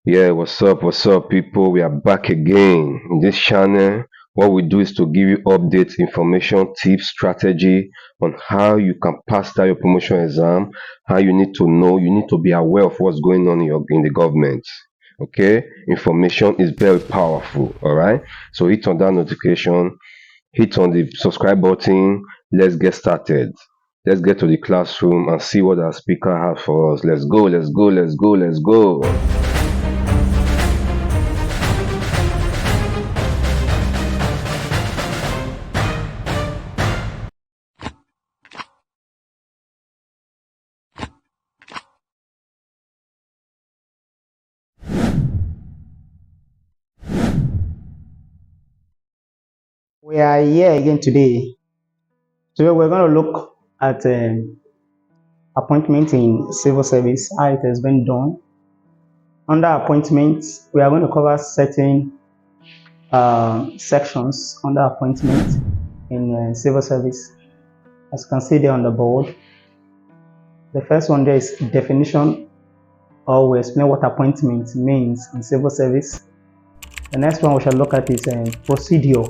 Yeah, what's up, people? We are back again in this channel. What we do is to give you updates, information, tips, strategy on how you can pass that your promotion exam, how you need to know, you need to be aware of what's going on in the government. Okay, information is very powerful. All right, so hit on that notification, hit on the subscribe button. Let's get started. Let's get to the classroom and see what our speaker has for us. Let's go, let's go, let's go, let's go. We are here again today. Today we're going to look at appointment in civil service, how it has been done. Under appointment, we are going to cover certain sections under appointment in civil service. As you can see there on the board, the first one there is definition, or we explain what appointment means in civil service. The next one we shall look at is procedure,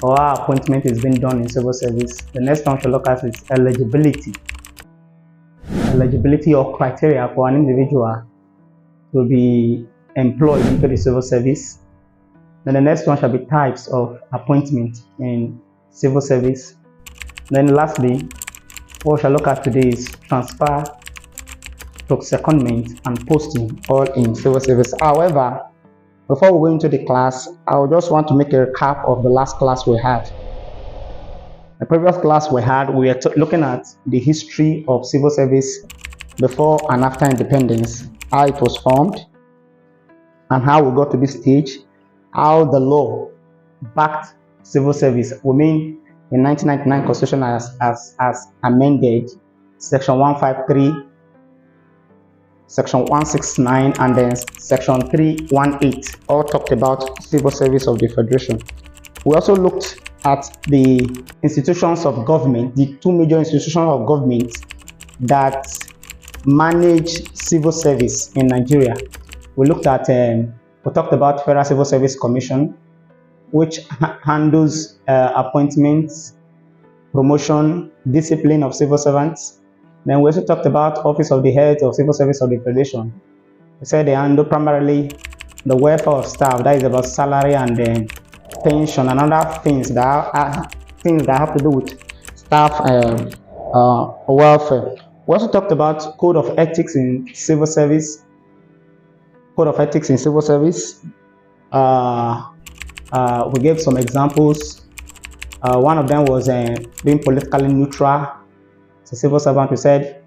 or how appointment is being done in civil service. The next one we shall look at is eligibility or criteria for an individual to be employed into the civil service. Then the next one shall be types of appointment in civil service. Then lastly, what we shall look at today is transfer to secondment and posting, all in civil service. However, before we go into the class, I just want to make a recap of the last class we had. The previous class we had, we were looking at the history of civil service before and after independence, how it was formed, and how we got to this stage, how the law backed civil service. We mean in 1999 Constitution as amended, Section 153, Section 169, and then Section 318, all talked about civil service of the Federation. We also looked at the institutions of government, the two major institutions of government that manage civil service in Nigeria. We looked at, we talked about Federal Civil Service Commission, which handles appointments, promotion, discipline of civil servants. Then we also talked about Office of the Head of Civil Service of the Federation. We said they handle primarily the welfare of staff, that is about salary and pension and other things that have to do with staff welfare. We also talked about code of ethics in civil service. We gave some examples. One of them was being politically neutral. As a civil servant, we said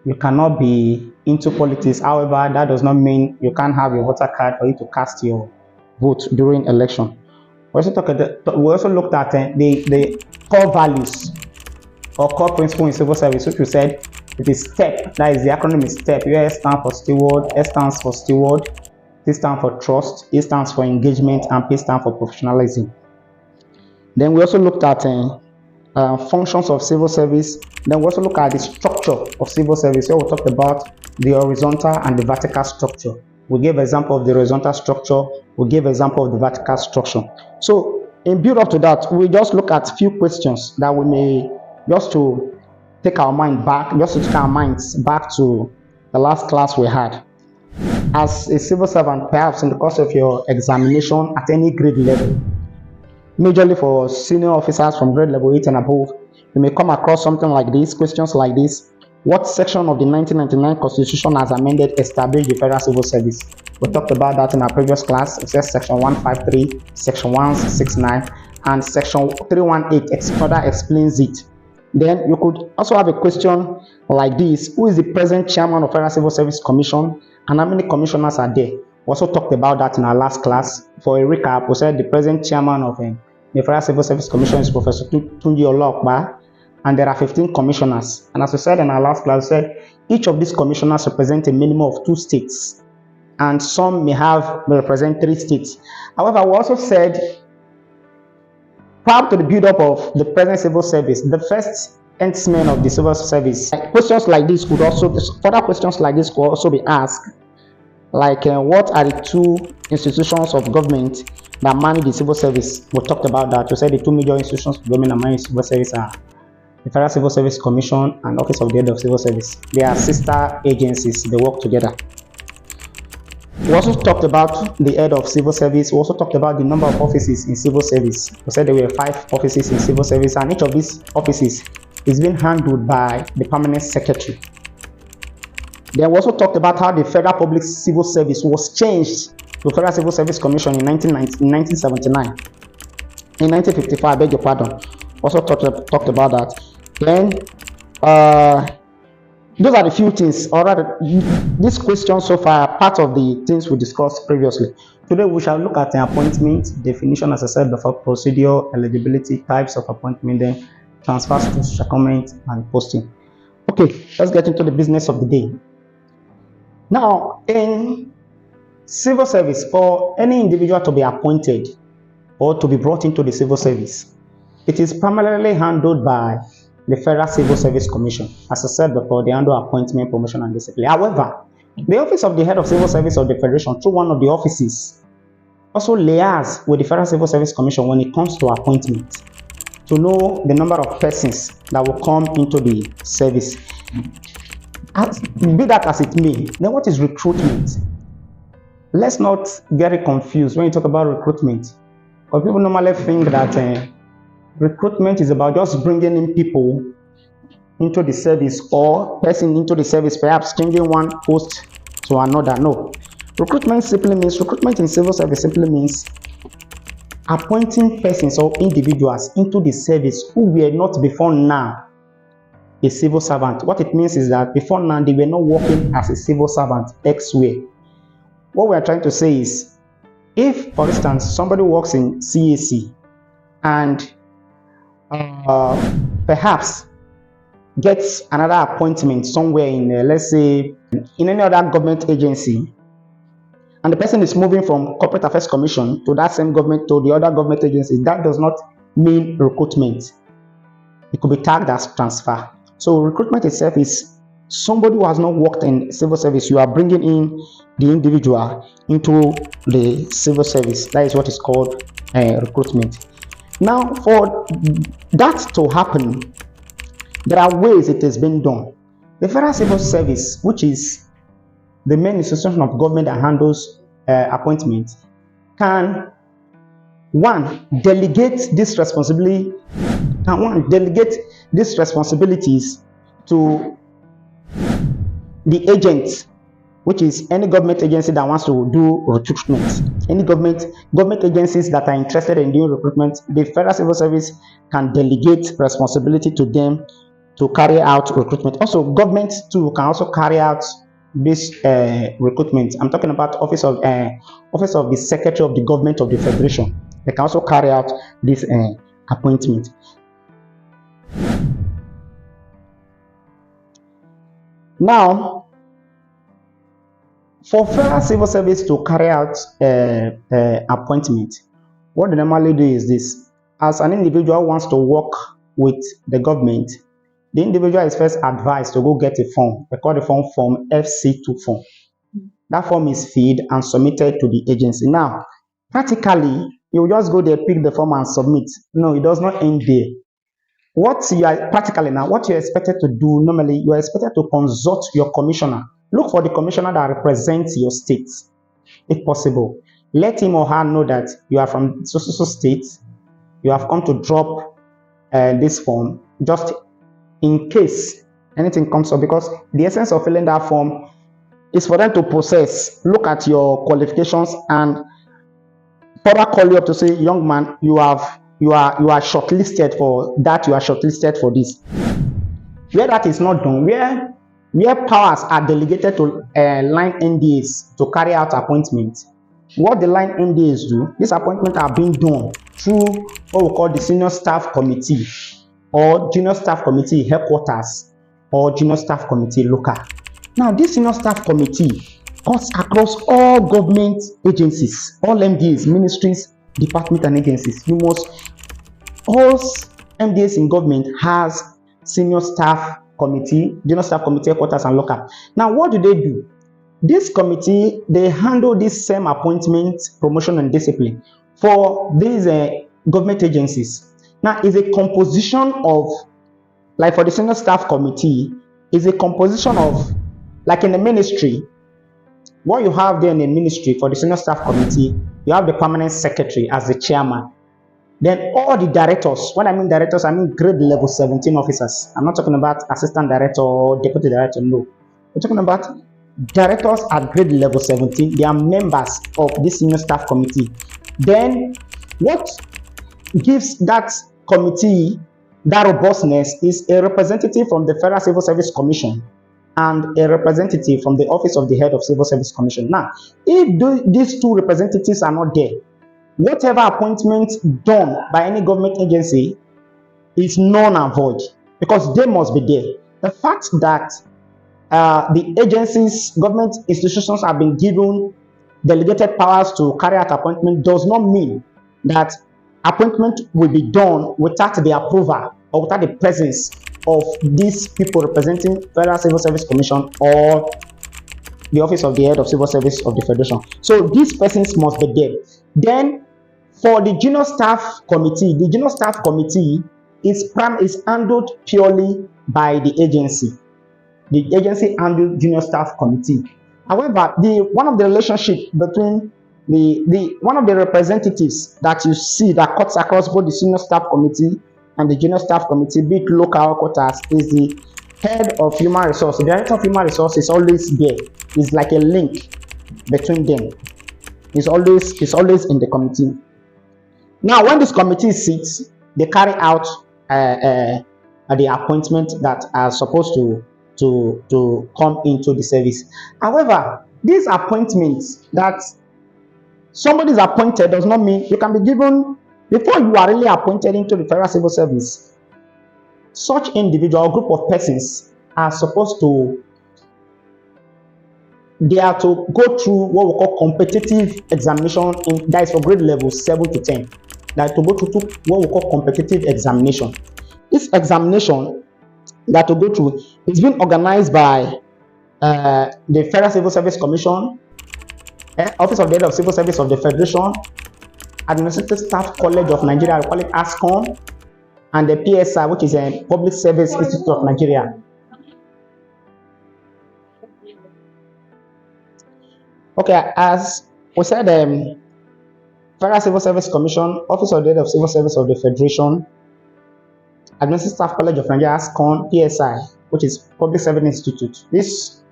you cannot be into politics. However, that does not mean you can't have your voter card for you to cast your vote during election. We also looked at the core values or core principle in civil service, which we said it is STEP. That is, the acronym is STEP. S stands for steward, S stands for steward, T stands for trust, E stands for engagement, and P stands for professionalism. Then we also looked at functions of civil service. Then we also look at the structure of civil service. So we talked about the horizontal and the vertical structure. We gave example of the horizontal structure. We gave example of the vertical structure. So in build up to that, we just look at few questions that we may just to take our minds back to the last class we had. As a civil servant, perhaps in the course of your examination at any grade level, majorly for senior officers from grade level 8 and above, you may come across something like this, questions like this. What section of the 1999 Constitution has amended established the Federal Civil Service? We talked about that in our previous class. It says Section 153, Section 169, and Section 318 further explains it. Then you could also have a question like this: who is the present chairman of Federal Civil Service Commission, and how many commissioners are there? We also talked about that in our last class. For a recap, we said the present chairman of the Federal Civil Service Commission is Professor Tunji Olokba, and there are 15 commissioners. And as we said in our last class, we said each of these commissioners represent a minimum of 2 states, and some may represent 3 states. However, we also said, prior to the build-up of the present civil service, the first headsman of the civil service, further questions like this could also be asked. Like what are the two institutions of government that manage the civil service? We talked about that. We said the two major institutions of government that manage civil service are the Federal Civil Service Commission and Office of the Head of Civil Service. They are sister agencies, they work together. We also talked about the head of civil service. We also talked about the number of offices in civil service. We said there were 5 offices in civil service, and each of these offices is being handled by the permanent secretary. Then we also talked about how the Federal Public Civil Service was changed to Federal Civil Service Commission in 1979. In 1955, I beg your pardon. Also talked about that. Then those are the few things, or rather, these questions so far are part of the things we discussed previously. Today we shall look at the appointment, definition, as I said before, procedure, eligibility, types of appointment, then transfers to secondment and posting. Okay, let's get into the business of the day. Now, in civil service, for any individual to be appointed or to be brought into the civil service, it is primarily handled by the Federal Civil Service Commission. As I said before, they handle appointment, promotion, and discipline. However, the Office of the Head of Civil Service of the Federation, through one of the offices, also liaises with the Federal Civil Service Commission when it comes to appointment, to know the number of persons that will come into the service. Be that as it may, then what is recruitment? Let's not get confused when you talk about recruitment, because people normally think that recruitment is about just bringing in people into the service, or person into the service, perhaps changing one post to another. No. Recruitment in civil service simply means appointing persons or individuals into the service who were not before now a civil servant. What it means is that before now they were not working as a civil servant elsewhere. What we are trying to say is, if, for instance, somebody works in CAC and perhaps gets another appointment somewhere in, let's say, in any other government agency, and the person is moving from Corporate Affairs Commission to that same government, to the other government agency, that does not mean recruitment. It could be tagged as transfer. So recruitment itself is somebody who has not worked in civil service. You are bringing in the individual into the civil service. That is what is called recruitment. Now, for that to happen, there are ways it has been done. The Federal Civil Service, which is the main institution of government that handles appointments, can delegate this responsibility. Delegate these responsibilities to the agent, which is any government agency that wants to do recruitment. Any government agencies that are interested in doing recruitment, the Federal Civil Service can delegate responsibility to them to carry out recruitment. Also, government too can also carry out this recruitment. I'm talking about Office of the Secretary of the Government of the Federation. They can also carry out this appointment. Now, for Federal Civil Service to carry out appointment, what they normally do is this. As an individual wants to work with the government, the individual is first advised to go get a form. They call the form FC2 form. That form is filled and submitted to the agency. Now, practically, you just go there, pick the form and submit. No, it does not end there. What you're expected to do normally, you are expected to consult your commissioner. Look for the commissioner that represents your state, if possible. Let him or her know that you are from so state. You have come to drop this form, just in case anything comes up, because the essence of filling that form is for them to process, look at your qualifications, and further call you up to say, young man, you are shortlisted for that, you are shortlisted for this. Where that is not done, where powers are delegated to line NDAs to carry out appointments, what the line NDAs do, these appointments are being done through what we call the Senior Staff Committee, or Junior Staff Committee Headquarters, or Junior Staff Committee Local. Now, this Senior Staff Committee cuts across all government agencies, all MDAs, ministries, departments, and agencies. All MDAs in government has Senior Staff Committee, Junior Staff Committee Headquarters, and Local. Now, what do? This committee, they handle this same appointment, promotion, and discipline for these government agencies. Now, is a composition of, like for the senior staff committee, is a composition of, like in the ministry, what you have there in the ministry for the senior staff committee, you have the permanent secretary as the chairman. Then all the directors, when I mean directors, I mean grade level 17 officers. I'm not talking about assistant director or deputy director, no. We're talking about directors at grade level 17. They are members of this senior staff committee. Then what gives that committee that robustness is a representative from the Federal Civil Service Commission and a representative from the Office of the Head of Civil Service Commission. Now, if these two representatives are not there, whatever appointment done by any government agency is null and void because they must be there. The fact that the agencies, government institutions have been given delegated powers to carry out appointment does not mean that appointment will be done without the approval or without the presence of these people representing Federal Civil Service Commission or the Office of the Head of Civil Service of the Federation. So these persons must be there. Then for the junior staff committee, the junior staff committee is handled purely by the agency. The agency handles junior staff committee. However, one of the relationship between one of the representatives that you see that cuts across both the senior staff committee and the junior staff committee, be it local quarters, is the head of human resource. The director of human resource is always there. It's like a link between them. It's always in the committee. Now, when this committee sits, they carry out the appointment that are supposed to come into the service. However, these appointments that somebody is appointed does not mean you can be given before you are really appointed into the Federal Civil Service. Such individual or group of persons are supposed to, they are to go through what we call competitive examination, that is for grade level 7 to 10. That to go through what we call competitive examination. This examination that to go through is being organized by the Federal Civil Service Commission, Office of the Head of Civil Service of the Federation, Administrative Staff College of Nigeria, we call it ASCON, and the PSI, which is a Public Service Institute of Nigeria. Okay, as we said, Federal Civil Service Commission, Office of the Head of Civil Service of the Federation, Administrative Staff College of Nigeria, ASCON, PSI, which is Public Service Institute. This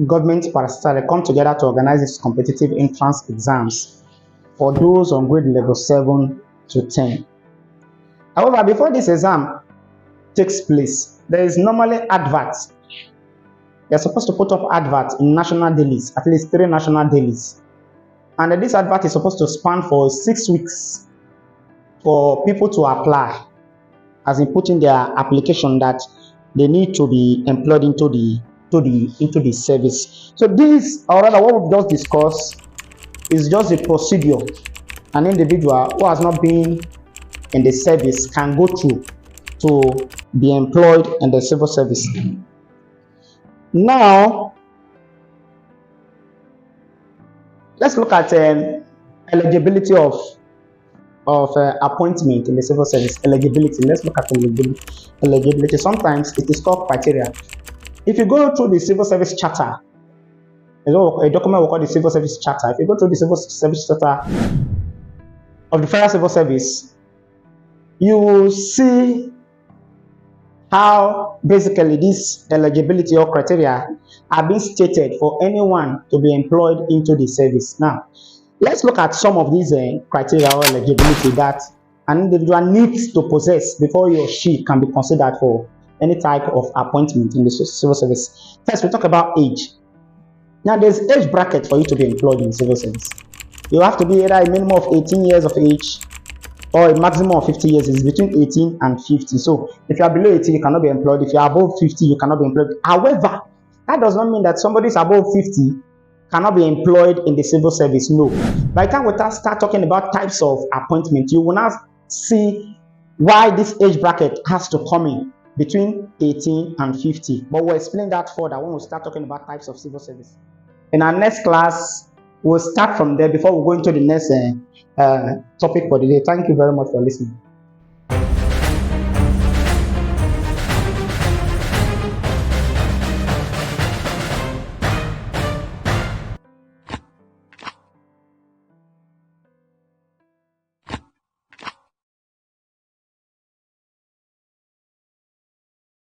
government parastatal come together to organize these competitive entrance exams for those on grade level 7 to 10. However, before this exam takes place, there is normally adverts. They're supposed to put up adverts in national dailies, at least 3 national dailies. And this advert is supposed to span for 6 weeks for people to apply, as in putting their application that they need to be employed into the service. So this, or rather what we've just discussed, is just the procedure an individual who has not been in the service can go through to be employed in the civil service. Now, let's look at eligibility of appointment in the civil service. Eligibility. Let's look at eligibility. Sometimes it is called criteria. If you go through the civil service charter, a document we call the civil service charter. If you go through the civil service charter of the Federal Civil Service, you will see how basically this eligibility or criteria are being stated for anyone to be employed into the service. Now, let's look at some of these criteria or eligibility that an individual needs to possess before he or she can be considered for any type of appointment in the civil service. First, we talk about age. Now, there's age bracket for you to be employed in civil service. You have to be either a minimum of 18 years of age or a maximum of 50 years. Is between 18 and 50. So if you are below 18, you cannot be employed. If you are above 50, you cannot be employed. However, that does not mean that somebody is above 50 cannot be employed in the civil service. No. By the time we start talking about types of appointment, you will now see why this age bracket has to come in between 18 and 50. But we'll explain that further when we start talking about types of civil service. In our next class, we'll start from there before we go into the next topic for the day. Thank you very much for listening.